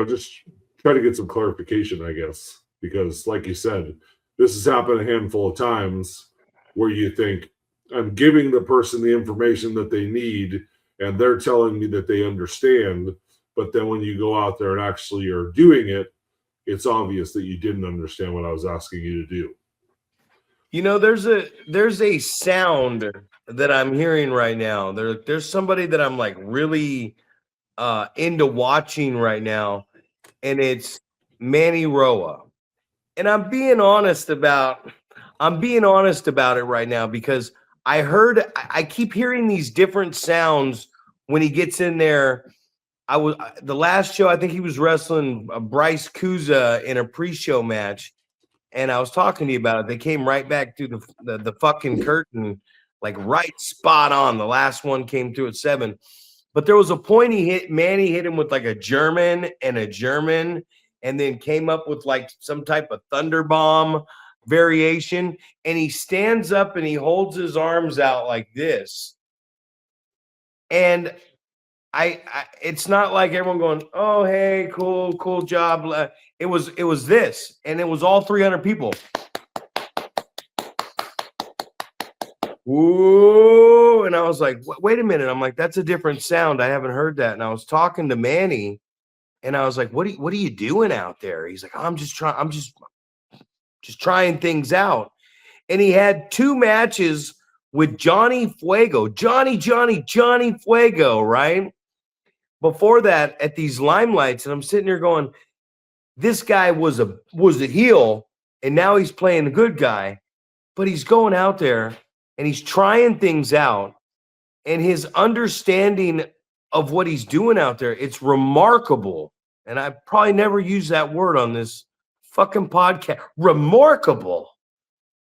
Just try to get some clarification, I guess, because like you said, this has happened a handful of times where you think, I'm giving the person the information that they need and they're telling me that they understand. But then when you go out there and actually are doing it, it's obvious that you didn't understand what I was asking you to do. There's a sound that I'm hearing right now. There's somebody that I'm like really into watching right now, and it's Manny Roa. And I'm being honest about it right now because I keep hearing these different sounds when he gets in there. The last show, I think he was wrestling Bryce Kuza in a pre-show match, and I was talking to you about it. They came right back through the fucking curtain, like right spot on. The last one came through at 7. But there was a point Manny hit him with like a German, and then came up with like some type of thunder bomb variation. And he stands up and he holds his arms out like this. And it's not like everyone going, oh, hey, cool job. It was this, and it was all 300 people. whoa. And I was like, wait a minute. I'm like, that's a different sound. I haven't heard that. And I was talking to Manny and I was like, what are you doing out there? He's like, I'm just trying things out. And he had 2 matches with Johnny Fuego, Johnny Fuego, right? Before that, at these limelights, and I'm sitting there going, this guy was a heel, and now he's playing the good guy, but he's going out there and he's trying things out, and his understanding of what he's doing out there, it's remarkable. And I probably never used that word on this fucking podcast. Remarkable.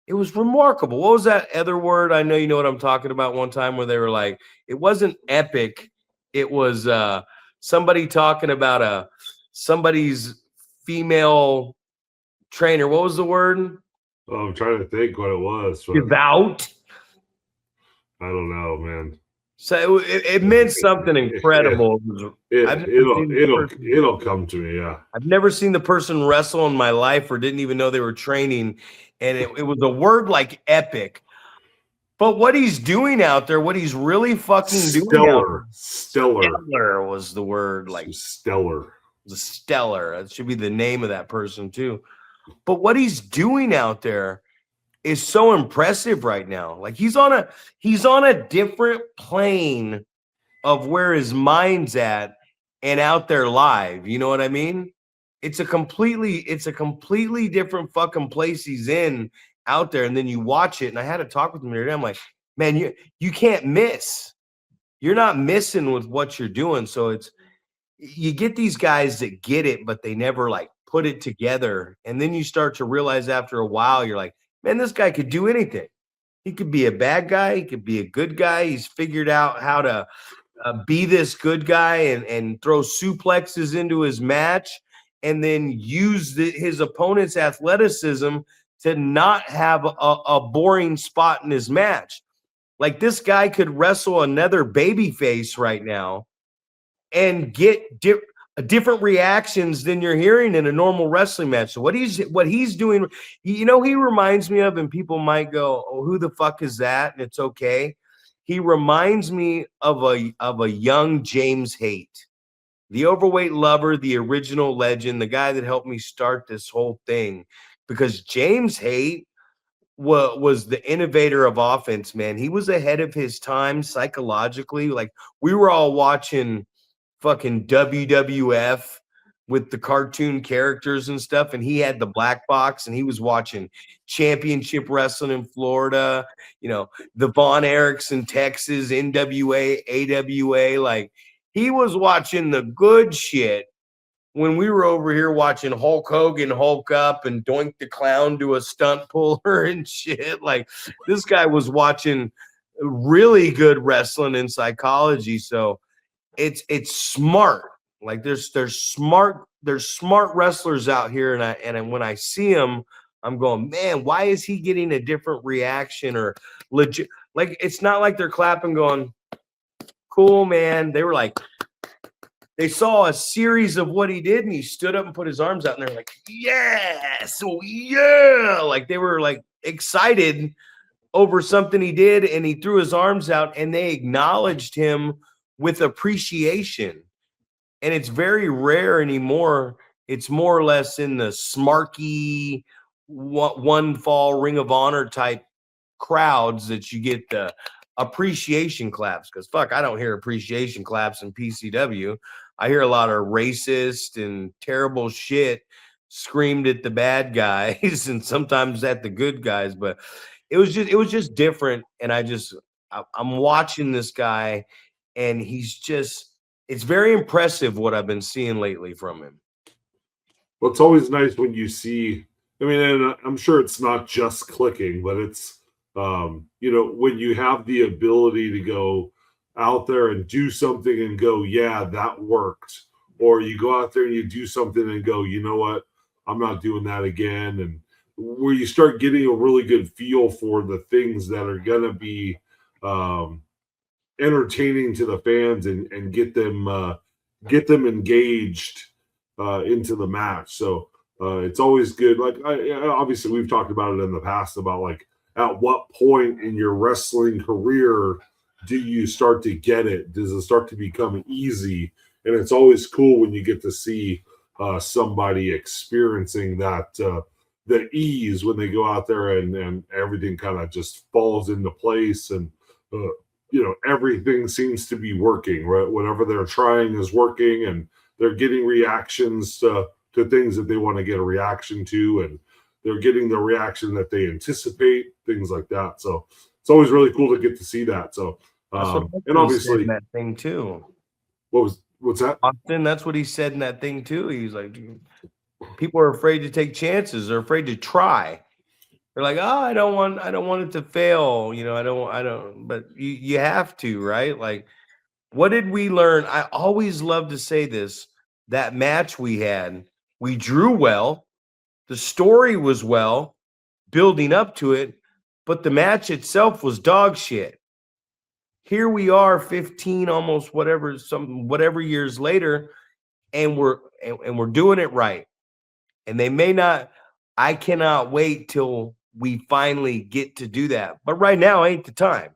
It was remarkable. What was that other word? I know you know what I'm talking about. One time where they were like, it wasn't epic. It was somebody talking about somebody's female trainer. What was the word? Oh, I'm trying to think what it was. Devout. I don't know, man. So it meant something incredible. It'll come to me. Yeah, I've never seen the person wrestle in my life, or didn't even know they were training, and it was a word like epic. But what he's doing out there, what he's really fucking doing, stellar was the word. Like stellar. The stellar. That should be the name of that person too. But what he's doing out there is so impressive right now. Like he's on a different plane of where his mind's at and out there live. You know what I mean? It's a completely different fucking place he's in out there. And then you watch it. And I had to talk with him the other day. I'm like, man, you can't miss. You're not missing with what you're doing. So you get these guys that get it, but they never like put it together. And then you start to realize after a while, you're like, man, this guy could do anything. He could be a bad guy. He could be a good guy. He's figured out how to be this good guy and throw suplexes into his match and then use his opponent's athleticism to not have a boring spot in his match. Like this guy could wrestle another babyface right now and get different reactions than you're hearing in a normal wrestling match. So what he's doing, he reminds me of, and people might go, oh, who the fuck is that? And it's okay. He reminds me of a young James Haight, the overweight lover, the original legend, the guy that helped me start this whole thing, because James Haight was the innovator of offense, man. He was ahead of his time psychologically. Like we were all watching fucking WWF with the cartoon characters and stuff, and he had the black box and he was watching championship wrestling in Florida, the Von Erichs in Texas, NWA, AWA. Like he was watching the good shit when we were over here watching Hulk Hogan Hulk up and Doink the Clown do a stunt puller and shit. Like this guy was watching really good wrestling and psychology. So it's smart. Like there's smart wrestlers out here, and when I see them, I'm going, man, why is he getting a different reaction or legit? Like it's not like they're clapping, going, cool, man. They were like, they saw a series of what he did, and he stood up and put his arms out, and they're like, yes, oh yeah, like they were like excited over something he did, and he threw his arms out, and they acknowledged him with appreciation. And it's very rare anymore. It's more or less in the smarky one fall Ring of Honor type crowds that you get the appreciation claps. Because fuck, I don't hear appreciation claps in PCW. I hear a lot of racist and terrible shit screamed at the bad guys and sometimes at the good guys. But it was just different. And I'm watching this guy, and it's very impressive what I've been seeing lately from him. Well, it's always nice when you see, and I'm sure it's not just clicking, but it's, when you have the ability to go out there and do something and go, yeah, that worked. Or you go out there and you do something and go, you know what, I'm not doing that again. And where you start getting a really good feel for the things that are going to be entertaining to the fans and get them engaged into the match. So it's always good. Like obviously we've talked about it in the past about like at what point in your wrestling career do you start to get it? Does it start to become easy? And it's always cool when you get to see somebody experiencing that the ease when they go out there and everything kind of just falls into place, and everything seems to be working, right? Whatever they're trying is working, and they're getting reactions to things that they want to get a reaction to, and they're getting the reaction that they anticipate, things like that. So it's always really cool to get to see that. So and obviously that thing too. What's that? Austin, that's what he said in that thing too. He's like, people are afraid to take chances. They're afraid to try. They're like, oh, I don't want it to fail. I don't. But you have to, right? Like, what did we learn? I always love to say this. That match we had, we drew well. The story was well, building up to it, but the match itself was dog shit. Here we are 15 almost whatever years later, and we're doing it right. And they may not, I cannot wait till we finally get to do that. But right now ain't the time.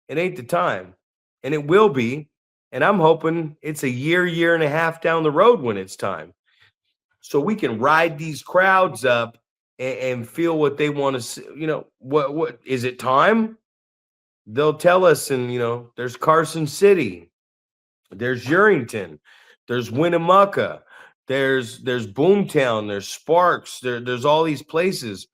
It ain't the time. And it will be. And I'm hoping it's a year and a half down the road when it's time. So we can ride these crowds up and feel what they want to see. What is it time? They'll tell us, and there's Carson City, there's Urington, there's Winnemucca, there's Boomtown, there's Sparks, there's all these places.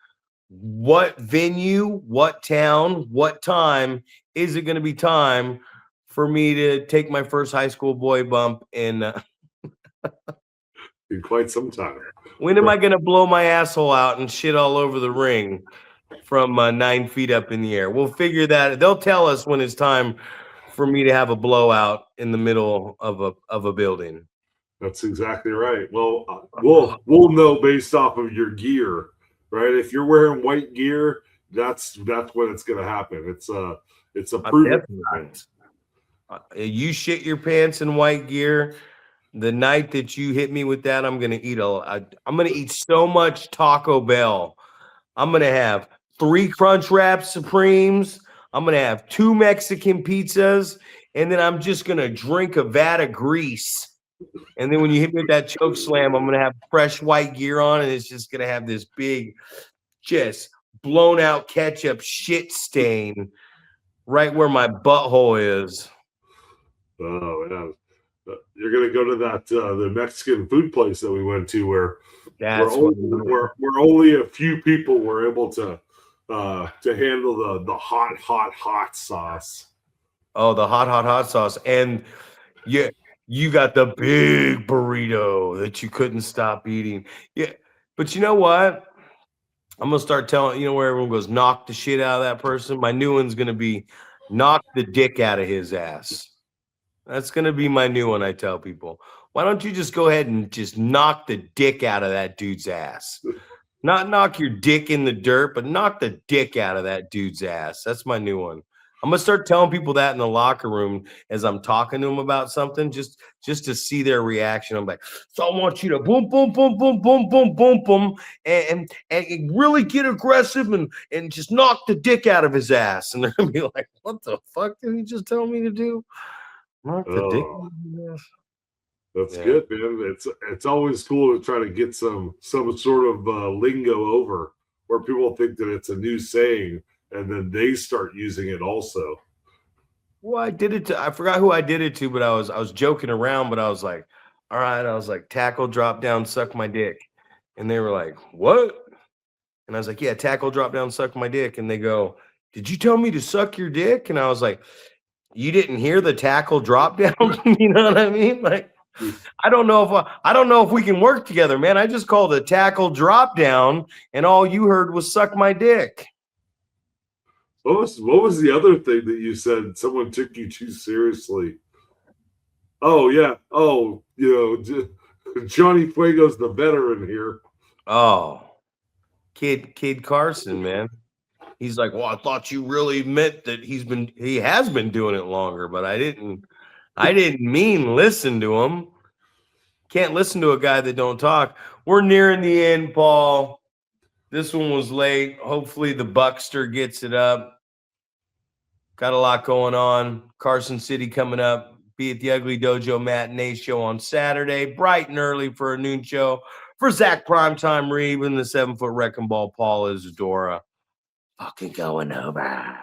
What venue, what town, what time is it going to be time for me to take my first high school boy bump in quite some time? When am I going to blow my asshole out and shit all over the ring from 9 feet up in the air? We'll figure that. They'll tell us when it's time for me to have a blowout in the middle of a building. That's exactly right. Well, we'll know based off of your gear, right? If you're wearing white gear, that's when it's going to happen. It's a proven fact. You shit your pants in white gear. The night that you hit me with that, I'm gonna eat so much Taco Bell. I'm gonna have 3 Crunchwrap Supremes. I'm gonna have 2 Mexican pizzas, and then I'm just gonna drink a vat of grease. And then when you hit me with that choke slam, I'm gonna have fresh white gear on, and it's just gonna have this big, just blown out ketchup shit stain right where my butthole is. Oh yeah. You're gonna go to that the Mexican food place that we went to where only a few people were able to handle the hot sauce. Oh, the hot sauce. And you got the big burrito that you couldn't stop eating. Yeah, but you know what? I'm gonna start telling where everyone goes, knock the shit out of that person. My new one's gonna be knock the dick out of his ass. That's going to be my new one. I tell people, why don't you just go ahead and just knock the dick out of that dude's ass? Not knock your dick in the dirt, but knock the dick out of that dude's ass. That's my new one. I'm going to start telling people that in the locker room as I'm talking to them about something, just to see their reaction. I'm like, so I want you to boom, boom, boom, boom, boom, boom, boom, boom, and really get aggressive and just knock the dick out of his ass. And they're going to be like, what the fuck did he just tell me to do? That's good, man. It's always cool to try to get some sort of lingo over where people think that it's a new saying and then they start using it also. Well, I did it to, I forgot who I did it to, but I was joking around, but I was like, all right, I was like, tackle, drop down, suck my dick. And they were like, what? And I was like, yeah, tackle, drop down, suck my dick. And they go, did you tell me to suck your dick? And I was like, you didn't hear the tackle drop down? You know what I mean? Like, I don't know if we can work together, man. I just called a tackle drop down, and all you heard was suck my dick. What was the other thing that you said? Someone took you too seriously. Oh yeah. Oh, Johnny Fuego's the veteran here. Oh, Kid Carson, man. He's like, well, I thought you really meant that he has been doing it longer, but I didn't mean listen to him. Can't listen to a guy that don't talk. We're nearing the end, Paul. This one was late. Hopefully the Buckster gets it up. Got a lot going on. Carson City coming up. Be at the Ugly Dojo matinee show on Saturday, bright and early for a noon show. For Zach Primetime Reeb and the 7-foot Wrecking Ball, Paul Isadora. Fucking going over.